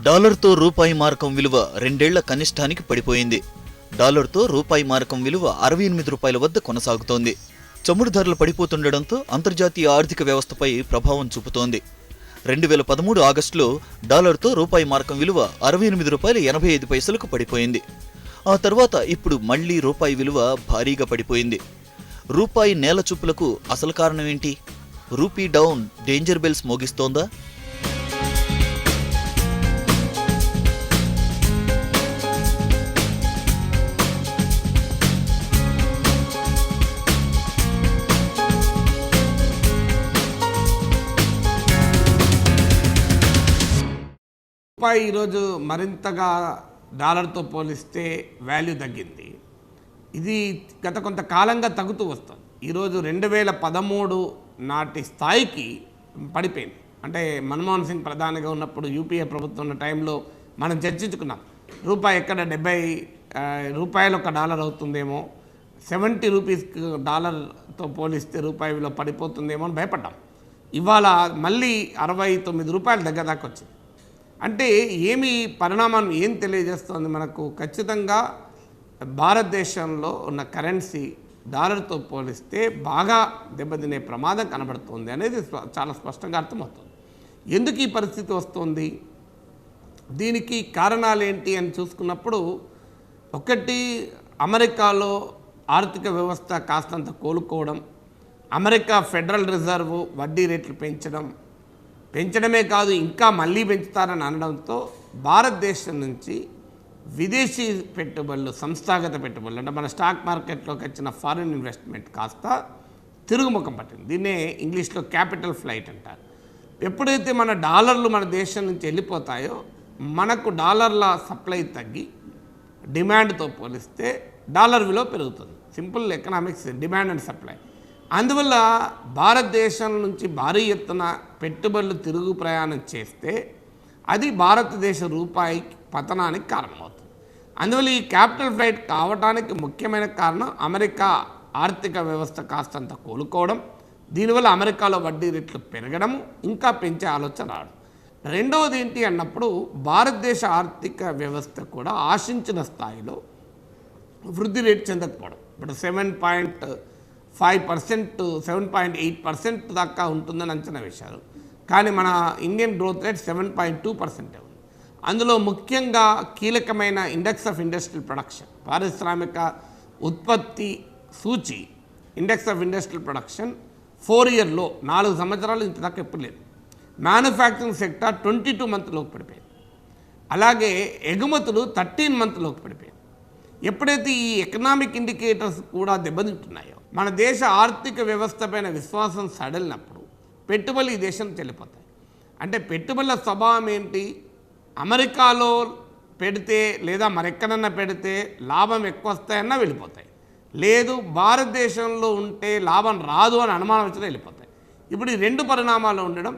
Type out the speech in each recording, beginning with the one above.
డాలర్తో రూపాయి మారకం విలువ రెండేళ్ల కనిష్టానికి పడిపోయింది. డాలర్తో రూపాయి మారకం విలువ 68 రూపాయల వద్ద కొనసాగుతోంది. చమురు ధరలు పడిపోతుండటంతో అంతర్జాతీయ ఆర్థిక వ్యవస్థపై ప్రభావం చూపుతోంది. 2013 ఆగస్టులో డాలర్తో రూపాయి మారకం విలువ 68 రూపాయల 85 పైసలకు పడిపోయింది. ఆ తర్వాత ఇప్పుడు మళ్లీ రూపాయి విలువ భారీగా పడిపోయింది. రూపాయి నేల చూపులకు అసలు కారణం ఏంటి? రూపీ డౌన్ డేంజర్ బెల్స్ మోగిస్తోందా? రూపాయి ఈరోజు మరింతగా డాలర్తో పోలిస్తే వాల్యూ తగ్గింది. ఇది గత కొంతకాలంగా తగ్గుతూ వస్తుంది. ఈరోజు 2013 నాటి స్థాయికి పడిపోయింది. అంటే మన్మోహన్ సింగ్ ప్రధానిగా ఉన్నప్పుడు యూపీఏ ప్రభుత్వం ఉన్న టైంలో మనం చర్చించుకున్నాం. రూపాయి ఎక్కడ 70 రూపాయలు ఒక డాలర్ అవుతుందేమో, 70 రూపీస్ డాలర్తో పోలిస్తే రూపాయి విలువ పడిపోతుందేమో అని భయపడ్డాం. ఇవాళ మళ్ళీ 69 రూపాయల దగ్గర దాకా వచ్చింది. అంటే ఏమి పరిణామం ఏం తెలియజేస్తుంది మనకు? ఖచ్చితంగా భారతదేశంలో ఉన్న కరెన్సీ డాలర్తో పోలిస్తే బాగా దెబ్బతినే ప్రమాదం కనబడుతుంది అనేది చాలా స్పష్టంగా అర్థమవుతుంది. ఎందుకు ఈ పరిస్థితి వస్తుంది, దీనికి కారణాలు ఏంటి అని చూసుకున్నప్పుడు, ఒకటి అమెరికాలో ఆర్థిక వ్యవస్థ కాస్తంత కోలుకోవడం, అమెరికా ఫెడరల్ రిజర్వ్ వడ్డీ రేట్లు పెంచడమే కాదు ఇంకా మళ్ళీ పెంచుతారని అనడంతో భారతదేశం నుంచి విదేశీ పెట్టుబడులు, సంస్థాగత పెట్టుబడులు అంటే మన స్టాక్ మార్కెట్లోకి వచ్చిన ఫారిన్ ఇన్వెస్ట్మెంట్ కాస్త తిరుగుముఖం పట్టింది. దీన్నే ఇంగ్లీష్లో క్యాపిటల్ ఫ్లైట్ అంటారు. ఎప్పుడైతే మన డాలర్లు మన దేశం నుంచి వెళ్ళిపోతాయో మనకు డాలర్ల సప్లై తగ్గి డిమాండ్తో పోలిస్తే డాలర్ విలువ పెరుగుతుంది. Simple economics, demand and supply. అందువల్ల భారతదేశం నుంచి భారీ ఎత్తున పెట్టుబడులు తిరుగు ప్రయాణం చేస్తే అది భారతదేశ రూపాయి పతనానికి కారణమవుతుంది. అందువల్ల ఈ క్యాపిటల్ ఫ్లైట్ కావడానికి ముఖ్యమైన కారణం అమెరికా ఆర్థిక వ్యవస్థ కాస్తంత కోలుకోవడం, దీనివల్ల అమెరికాలో వడ్డీ రేట్లు పెరగడము, ఇంకా పెంచే ఆలోచన రావడం. రెండవది ఏంటి అన్నప్పుడు భారతదేశ ఆర్థిక వ్యవస్థ కూడా ఆశించిన స్థాయిలో వృద్ధి రేటు చెందకపోవడం. ఇప్పుడు 7.5%, 7.8% దాకా ఉంటుందని అంచనా వేశారు. కానీ మన ఇండియన్ గ్రోత్ రేట్ 7.2% ఉంది. అందులో ముఖ్యంగా కీలకమైన ఇండెక్స్ ఆఫ్ ఇండస్ట్రియల్ ప్రొడక్షన్, పారిశ్రామిక ఉత్పత్తి సూచి ఇండెక్స్ ఆఫ్ ఇండస్ట్రియల్ ప్రొడక్షన్ 4 ఇయర్లో 4 సంవత్సరాలు ఇంత దాకా ఎప్పుడు లేదు. మ్యానుఫ్యాక్చరింగ్ సెక్టర్ 22 మంత్లోకి పడిపోయింది. అలాగే ఎగుమతులు 13 మంత్లోకి పడిపోయింది. ఎప్పుడైతే ఈ ఎకనామిక్ ఇండికేటర్స్ కూడా దెబ్బతింటున్నాయో, మన దేశ ఆర్థిక వ్యవస్థ పైన విశ్వాసం సడలినప్పుడు పెట్టుబడులు ఈ దేశం చెల్లిపోతాయి. అంటే పెట్టుబడుల స్వభావం ఏంటి? అమెరికాలో పెడితే లేదా మరెక్కడన్నా పెడితే లాభం ఎక్కువ వస్తాయన్నా వెళ్ళిపోతాయి, లేదు భారతదేశంలో ఉంటే లాభం రాదు అని అనుమానం వచ్చినా వెళ్ళిపోతాయి. ఇప్పుడు ఈ 2 పరిణామాలు ఉండడం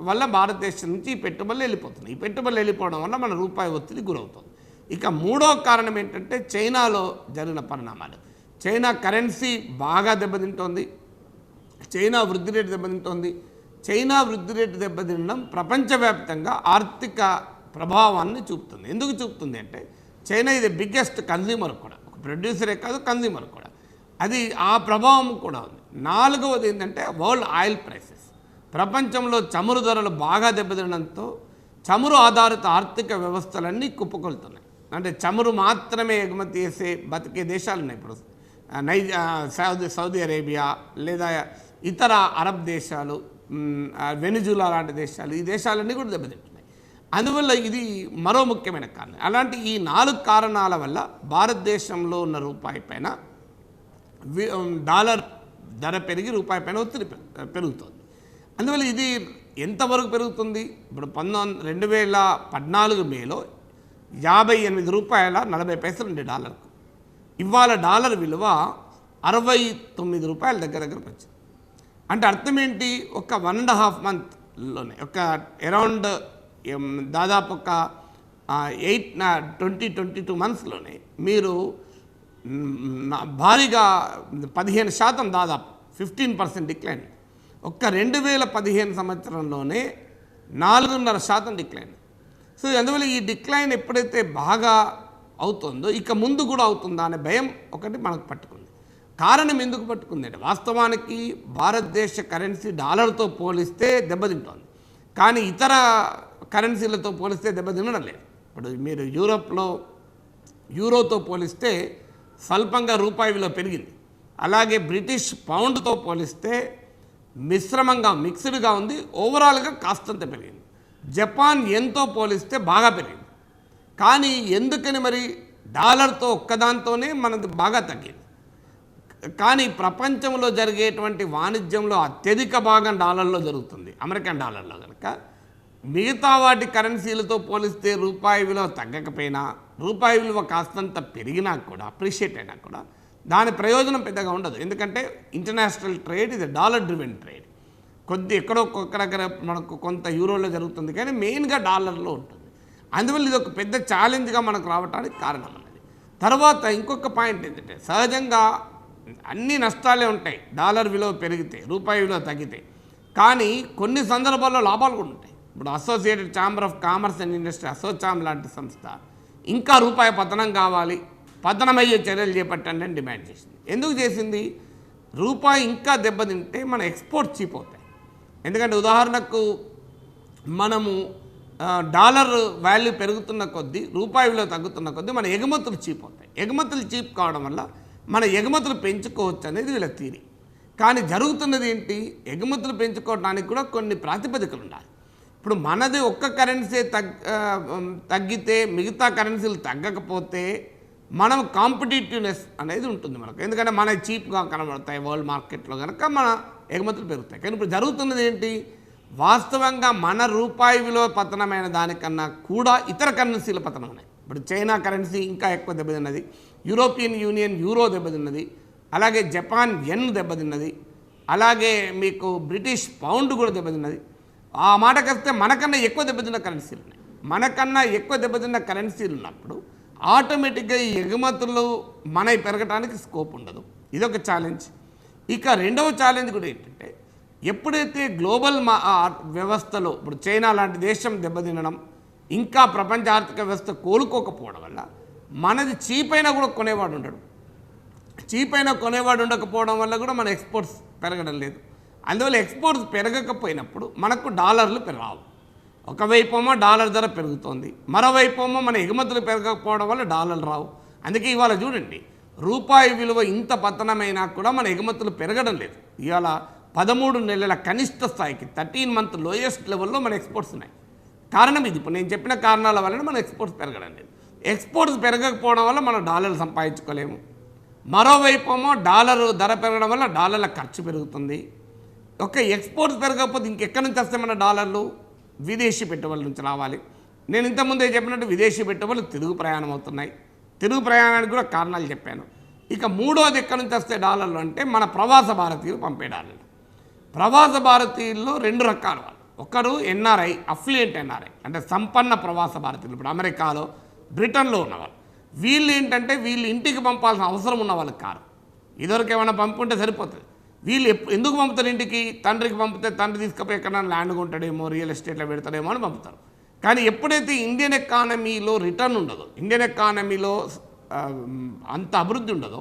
వల్ల భారతదేశం నుంచి ఈ పెట్టుబడులు వెళ్ళిపోతున్నాయి. ఈ పెట్టుబడులు వెళ్ళిపోవడం వల్ల మన రూపాయి ఒత్తిడి గురవుతుంది. ఇక మూడో కారణం ఏంటంటే చైనాలో జరిగిన పరిణామాలు. చైనా కరెన్సీ బాగా దెబ్బతింటోంది, చైనా వృద్ధి రేటు దెబ్బతింటోంది. చైనా వృద్ధి రేటు దెబ్బతినడం ప్రపంచవ్యాప్తంగా ఆర్థిక ప్రభావాన్ని చూపుతుంది. ఎందుకు చూపుతుంది అంటే చైనా ఇది బిగ్గెస్ట్ కన్జ్యూమర్ కూడా, ఒక ప్రొడ్యూసరే కాదు కన్జ్యూమర్ కూడా, అది ఆ ప్రభావం కూడా ఉంది. నాలుగవది ఏంటంటే వరల్డ్ ఆయిల్ ప్రైసెస్. ప్రపంచంలో చమురు ధరలు బాగా దెబ్బతినడంతో చమురు ఆధారిత ఆర్థిక వ్యవస్థలన్నీ కుప్పకొలుతున్నాయి. అంటే చమురు మాత్రమే ఎగుమతి చేసే బతికే దేశాలు ఉన్నాయి. ఇప్పుడు సౌదీ అరేబియా లేదా ఇతర అరబ్ దేశాలు, వెనిజులా లాంటి దేశాలు, ఈ దేశాలన్నీ కూడా దెబ్బతింటున్నాయి. అందువల్ల ఇది మరో ముఖ్యమైన కారణం. అలాంటి ఈ 4 కారణాల వల్ల భారతదేశంలో ఉన్న రూపాయి పైన డాలర్ ధర పెరిగి రూపాయి పైన ఒత్తిడి పెరుగుతుంది. అందువల్ల ఇది ఎంతవరకు పెరుగుతుంది? ఇప్పుడు 2014 మేలో 58 రూపాయల 40 పైసలు ఉండే డాలర్కు. ఇవాళ డాలర్ విలువ 69 రూపాయల దగ్గరకు వచ్చింది. అంటే అర్థం ఏంటి? ఒక 1.5 మంత్లోనే, ఒక అరౌండ్ దాదాపు ఒక 22 మంత్స్లోనే మీరు భారీగా 15% దాదాపు 15% డిక్లైన్. ఒక్క 2015 సంవత్సరంలోనే 4.5% డిక్లైన్. సో అందువల్ల ఈ డిక్లైన్ ఎప్పుడైతే బాగా అవుతుందో ఇక ముందు కూడా అవుతుందా అనే భయం ఒకటి మనకు పట్టుకుంది. కారణం ఎందుకు పట్టుకుంది అంటే వాస్తవానికి భారతదేశ కరెన్సీ డాలర్తో పోలిస్తే దెబ్బతింటోంది, కానీ ఇతర కరెన్సీలతో పోలిస్తే దెబ్బతినడం లేదు. ఇప్పుడు మీరు యూరోప్లో యూరోతో పోలిస్తే స్వల్పంగా రూపాయి విలువ పెరిగింది. అలాగే బ్రిటిష్ పౌండ్తో పోలిస్తే మిక్స్డ్గా ఉంది, ఓవరాల్గా కాస్తంత పెరిగింది. జపాన్ యెన్తో పోలిస్తే బాగా పెరిగింది. కానీ ఎందుకని మరి డాలర్తో ఒక్కదాంతోనే మనది బాగా తగ్గింది. కానీ ప్రపంచంలో జరిగేటువంటి వాణిజ్యంలో అత్యధిక భాగం డాలర్లో జరుగుతుంది, అమెరికన్ డాలర్లో. కనుక మిగతా వాటి కరెన్సీలతో పోలిస్తే రూపాయి విలువ తగ్గకపోయినా, రూపాయి విలువ కాస్తంత పెరిగినా కూడా, అప్రిషియేట్ అయినా కూడా దాని ప్రయోజనం పెద్దగా ఉండదు. ఎందుకంటే ఇంటర్నేషనల్ ట్రేడ్ ఇది డాలర్ డ్రివెన్ ట్రేడ్. ఎక్కడో ఒక్కడక్కడ మనకు కొంత యూరోలో జరుగుతుంది, కానీ మెయిన్గా డాలర్లో ఉంటుంది. అందువల్ల ఇది ఒక పెద్ద ఛాలెంజ్గా మనకు రావడానికి కారణం అన్నది. తర్వాత ఇంకొక పాయింట్ ఏంటంటే, సహజంగా అన్ని నష్టాలే ఉంటాయి డాలర్ విలువ పెరిగితే, రూపాయి విలువ తగ్గితే. కానీ కొన్ని సందర్భాల్లో లాభాలు కూడా ఉంటాయి. ఇప్పుడు associated chamber of commerce and industry, ASSOCHAM లాంటి సంస్థ ఇంకా రూపాయి పతనం కావాలి, పతనమయ్యే చర్యలు చేపట్టండి అని డిమాండ్ చేసింది. ఎందుకు చేసింది? రూపాయి ఇంకా దెబ్బతింటే మన ఎక్స్పోర్ట్ చీప్ అవుతాయి. ఎందుకంటే ఉదాహరణకు మనము డాలర్ వాల్యూ పెరుగుతున్న కొద్దీ, రూపాయి విలువ తగ్గుతున్న కొద్దీ మన ఎగుమతులు చీప్ అవుతాయి. ఎగుమతులు చీప్ కావడం వల్ల మన ఎగుమతులు పెంచుకోవచ్చు అనేది వీళ్ళ థియరీ. కానీ జరుగుతున్నది ఏంటి? ఎగుమతులు పెంచుకోవడానికి కూడా కొన్ని ప్రాతిపదికలు ఉండాలి. ఇప్పుడు మనది ఒక్క కరెన్సీ తగ్గితే మిగతా కరెన్సీలు తగ్గకపోతే మనం కాంపిటేటివ్నెస్ అనేది ఉంటుంది మనకు. ఎందుకంటే మన చీప్గా కనబడతాయి వరల్డ్ మార్కెట్లో, కనుక మన ఎగుమతులు పెరుగుతాయి. కానీ ఇప్పుడు జరుగుతున్నది ఏంటి? వాస్తవంగా మన రూపాయి విలువ పతనమైన దానికన్నా కూడా ఇతర కరెన్సీల పతనం ఉన్నాయి. ఇప్పుడు చైనా కరెన్సీ ఇంకా ఎక్కువ దెబ్బతిన్నది, యూరోపియన్ యూనియన్ యూరో దెబ్బతిన్నది, అలాగే జపాన్ యెన్ దెబ్బతిన్నది, అలాగే మీకు బ్రిటిష్ పౌండ్ కూడా దెబ్బతిన్నది. ఆ మాటకు వస్తే మనకన్నా ఎక్కువ దెబ్బతిన్న కరెన్సీలు ఉన్నాయి. మనకన్నా ఎక్కువ దెబ్బతిన్న కరెన్సీలు ఉన్నప్పుడు ఆటోమేటిక్గా ఈ ఎగుమతులు మనవి పెరగడానికి స్కోప్ ఉండదు. ఇదొక ఛాలెంజ్. ఇక రెండవ ఛాలెంజ్ కూడా ఏంటంటే, ఎప్పుడైతే గ్లోబల్ వ్యవస్థలో ఇప్పుడు చైనా లాంటి దేశం దెబ్బతినడం, ఇంకా ప్రపంచ ఆర్థిక వ్యవస్థ కోలుకోకపోవడం వల్ల మనది చీప్ అయినా కూడా కొనేవాడు ఉండడు. చీప్ అయినా కొనేవాడు ఉండకపోవడం వల్ల కూడా మన ఎక్స్పోర్ట్స్ పెరగడం లేదు. అందువల్ల ఎక్స్పోర్ట్స్ పెరగకపోయినప్పుడు మనకు డాలర్లు రావు. ఒకవైపేమో డాలర్ ధర పెరుగుతోంది, మరోవైపేమో మన ఎగుమతులు పెరగకపోవడం వల్ల డాలర్లు రావు. అందుకే ఇవాళ చూడండి, రూపాయి విలువ ఇంత పతనమైనా కూడా మన ఎగుమతులు పెరగడం లేదు. ఇవాళ 13 నెలల కనిష్ట స్థాయికి 13 మంత్ లోయెస్ట్ లెవెల్లో మన ఎక్స్పోర్ట్స్ ఉన్నాయి. కారణం ఇది. ఇప్పుడు నేను చెప్పిన కారణాల వలన మన ఎక్స్పోర్ట్స్ పెరగడం లేదు. ఎక్స్పోర్ట్స్ పెరగకపోవడం వల్ల మనం డాలర్లు సంపాదించుకోలేము. మరోవైపేమో డాలరు ధర పెరగడం వల్ల డాలర్ల ఖర్చు పెరుగుతుంది. ఎక్స్పోర్ట్స్ పెరగకపోతే ఇంకెక్కడి నుంచి వస్తే మన డాలర్లు? విదేశీ పెట్టుబడుల నుంచి రావాలి. నేను ఇంతకుముందే చెప్పినట్టు విదేశీ పెట్టుబడులు తిరుగు ప్రయాణం అవుతున్నాయి. తిరుగు ప్రయాణానికి కూడా కారణాలు చెప్పాను. ఇక మూడోది ఎక్కడి నుంచి వస్తే డాలర్లు అంటే మన ప్రవాస భారతీయులు పంపే డాలర్లు. ప్రవాస భారతీయుల్లో 2 రకాలు వాళ్ళు. ఒకరు ఎన్ఆర్ఐ, అఫ్లియేట్ ఎన్ఆర్ఐ, అంటే సంపన్న ప్రవాస భారతీయులు. ఇప్పుడు అమెరికాలో, బ్రిటన్లో ఉన్నవాళ్ళు. వీళ్ళు ఏంటంటే వీళ్ళు ఇంటికి పంపాల్సిన అవసరం ఉన్న వాళ్ళకి కారు. ఇదివరకు ఏమైనా పంపుంటే సరిపోతుంది. వీళ్ళు ఎందుకు పంపుతారు ఇంటికి? తండ్రికి పంపితే తండ్రి తీసుకుపోయి ఎక్కడైనా ల్యాండ్ కొంటాడేమో, రియల్ ఎస్టేట్లో పెడతాడేమో అని పంపుతారు. కానీ ఎప్పుడైతే ఇండియన్ ఎకానమీలో రిటర్న్ ఉండదో, ఇండియన్ ఎకానమీలో అంత అభివృద్ధి ఉండదో,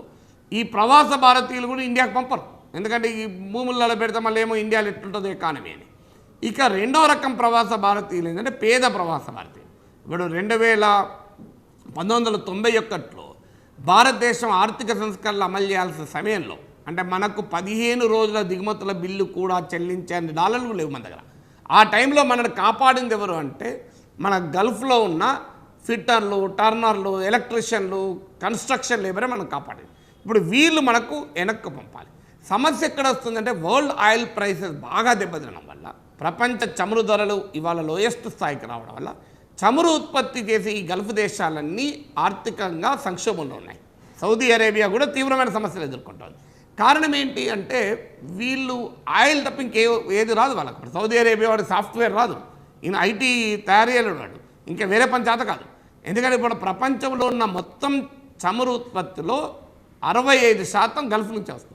ఈ ప్రవాస భారతీయులు కూడా ఇండియాకి పంపరు. ఎందుకంటే ఈ భూములలో పెడితే మళ్ళీ ఏమో ఇండియాలో ఎట్లుంటుందో ఎకానమీ అని. ఇక రెండవ రకం ప్రవాస భారతీయులు ఏంటంటే పేద ప్రవాస భారతీయులు. ఇప్పుడు 1991లో భారతదేశం ఆర్థిక సంస్కరణలు అమలు చేయాల్సిన సమయంలో, అంటే మనకు 15 రోజుల దిగుమతుల బిల్లు కూడా చెల్లించే డాలర్లు లేవు మన దగ్గర. ఆ టైంలో మనల్ని కాపాడింది ఎవరు అంటే మన గల్ఫ్లో ఉన్న ఫిట్టర్లు, టర్నర్లు, ఎలక్ట్రీషియన్లు, కన్స్ట్రక్షన్ లేబరే మనం కాపాడింది. ఇప్పుడు వీళ్ళు మనకు వెనక్కు పంపాలి. సమస్య ఎక్కడ వస్తుందంటే వరల్డ్ ఆయిల్ ప్రైసెస్ బాగా దెబ్బతినడం వల్ల, ప్రపంచ చమురు ధరలు ఇవాళ లోయెస్ట్ స్థాయికి రావడం వల్ల చమురు ఉత్పత్తి చేసే ఈ గల్ఫ్ దేశాలన్నీ ఆర్థికంగా సంక్షోభంలో ఉన్నాయి. సౌదీ అరేబియా కూడా తీవ్రమైన సమస్యలు ఎదుర్కొంటుంది. కారణం ఏంటి అంటే వీళ్ళు ఆయిల్ తప్ప ఏది రాదు వాళ్ళకు. సౌదీ అరేబియా వాడు సాఫ్ట్వేర్ రాదు, ఈయన ఐటీ తయారీ వాడు, ఇంకా వేరే పని చేత కాదు. ఎందుకంటే ఇప్పుడు ప్రపంచంలో ఉన్న మొత్తం చమురు ఉత్పత్తిలో 65% గల్ఫ్ నుంచి వస్తుంది.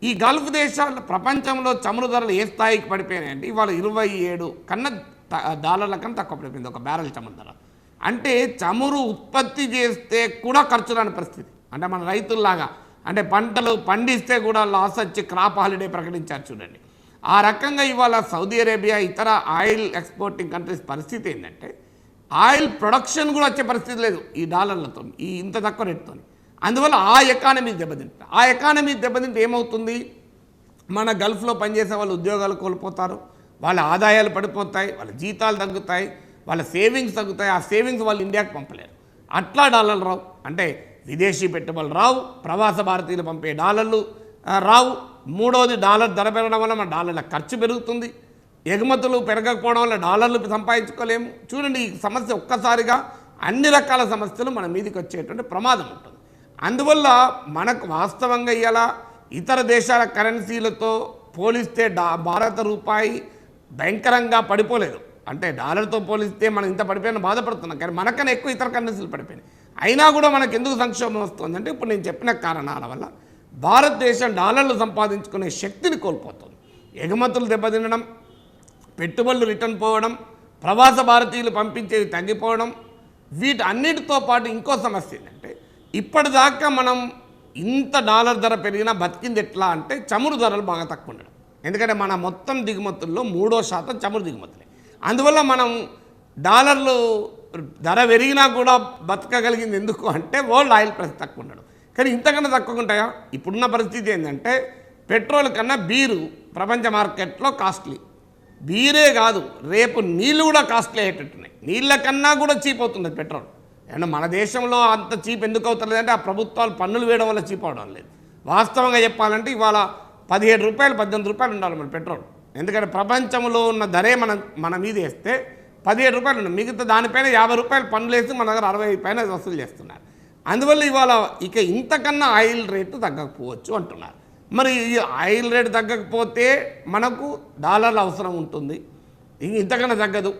ఈ గల్ఫ్ దేశాలు ప్రపంచంలో చమురు ధరలు ఏ స్థాయికి పడిపోయినాయంటే ఇవాళ 27 కన్నా డాలర్ల కన్నా తక్కువ పడిపోయింది ఒక బ్యారెల్ చమురు ధర. అంటే చమురు ఉత్పత్తి చేస్తే కూడా ఖర్చు రాని పరిస్థితి. అంటే మన రైతుల్లాగా అంటే పంటలు పండిస్తే కూడా లాస్ వచ్చి క్రాప్ హాలిడే ప్రకటించారు చూడండి. ఆ రకంగా ఇవాళ సౌదీ అరేబియా ఇతర ఆయిల్ ఎక్స్పోర్టింగ్ కంట్రీస్ పరిస్థితి ఏంటంటే ఆయిల్ ప్రొడక్షన్ కూడా వచ్చే పరిస్థితి లేదు ఈ డాలర్లతో, ఈ ఇంత తక్కువ రేటుతో. అందువల్ల ఆ ఎకానమీ దెబ్బతింటుంది. ఆ ఎకానమీ దెబ్బతింటే ఏమవుతుంది, మన గల్ఫ్లో పనిచేసే వాళ్ళు ఉద్యోగాలు కోల్పోతారు, వాళ్ళ ఆదాయాలు పడిపోతాయి, వాళ్ళ జీతాలు తగ్గుతాయి, వాళ్ళ సేవింగ్స్ తగ్గుతాయి. ఆ సేవింగ్స్ వాళ్ళు ఇండియాకి పంపలేరు. అట్లా డాలర్లు రావు, అంటే విదేశీ పెట్టుబడులు రావు, ప్రవాస భారతీయులు పంపే డాలర్లు రావు. మూడవది డాలర్ ధర పెరగడం వల్ల మన డాలర్ల ఖర్చు పెరుగుతుంది, ఎగుమతులు పెరగకపోవడం వల్ల డాలర్లు సంపాదించుకోలేము. చూడండి ఈ సమస్య ఒక్కసారిగా అన్ని రకాల సమస్యలు మన మీదకి వచ్చేటువంటి ప్రమాదం ఉంటుంది. అందువల్ల మనకు వాస్తవంగా ఇవాళ ఇతర దేశాల కరెన్సీలతో పోలిస్తే భారత రూపాయి భయంకరంగా పడిపోలేదు. అంటే డాలర్తో పోలిస్తే మనం ఇంత పడిపోయినా బాధపడుతున్నాం, కానీ మనకన్నా ఎక్కువ ఇతర కరెన్సీలు పడిపోయినాయి. అయినా కూడా మనకు ఎందుకు సంక్షోభం వస్తుందంటే ఇప్పుడు నేను చెప్పిన కారణాల వల్ల భారతదేశం డాలర్లు సంపాదించుకునే శక్తిని కోల్పోతుంది. ఎగుమతులు దెబ్బతినడం, పెట్టుబడులు రిటర్న్ పోవడం, ప్రవాస భారతీయులు పంపించేవి తగ్గిపోవడం, వీటన్నిటితో పాటు ఇంకో సమస్య ఏంటంటే ఇప్పటిదాకా మనం ఇంత డాలర్ ధర పెరిగినా బతికింది ఎట్లా అంటే చమురు ధరలు బాగా తక్కువ ఉండడం. ఎందుకంటే మన మొత్తం దిగుమతుల్లో 3% చమురు దిగుమతులే. అందువల్ల మనం డాలర్లు ధర పెరిగినా కూడా బతకగలిగింది ఎందుకు అంటే వరల్డ్ ఆయిల్ ప్రైస్ తక్కువ ఉండడం. కానీ ఇంతకన్నా తక్కువ ఉంటాయా? ఇప్పుడున్న పరిస్థితి ఏంటంటే పెట్రోల్ కన్నా బీరు ప్రపంచ మార్కెట్లో కాస్ట్లీ. బీరే కాదు, రేపు నీళ్ళు కూడా కాస్ట్లీ అయ్యేటట్టున్నాయి. నీళ్ళ కన్నా కూడా చీప్ అవుతుంది పెట్రోల్. అంటే మన దేశంలో అంత చీప్ ఎందుకు అవుతుంది అంటే ఆ ప్రభుత్వాలు పన్నులు వేయడం వల్ల చీప్ అవడం లేదు. వాస్తవంగా చెప్పాలంటే ఇవాళ 17 రూపాయలు 18 రూపాయలు ఉండాలి మన పెట్రోల్. ఎందుకంటే ప్రపంచంలో ఉన్న ధరే మన మీద వేస్తే 17 రూపాయలు ఉన్నాయి, మిగతా దానిపైన 50 రూపాయలు పన్నులు వేసి మన దగ్గర 60 పైన వసూలు చేస్తున్నారు. అందువల్ల ఇవాళ ఇక ఇంతకన్నా ఆయిల్ రేటు తగ్గకపోవచ్చు అంటున్నారు. మరి ఈ ఆయిల్ రేటు తగ్గకపోతే మనకు డాలర్ల అవసరం ఉంటుంది, ఇంతకన్నా తగ్గదు.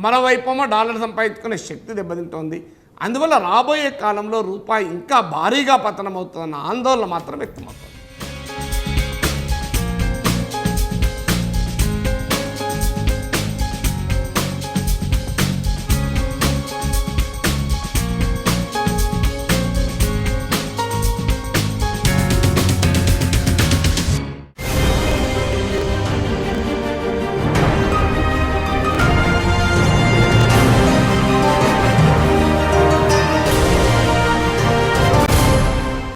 మరోవైపు డాలర్ సంపాదించుకునే శక్తి దెబ్బతింటోంది. అందువల్ల రాబోయే కాలంలో రూపాయి ఇంకా భారీగా పతనం అవుతుందన్న ఆందోళన మాత్రం వ్యక్తమవుతుంది.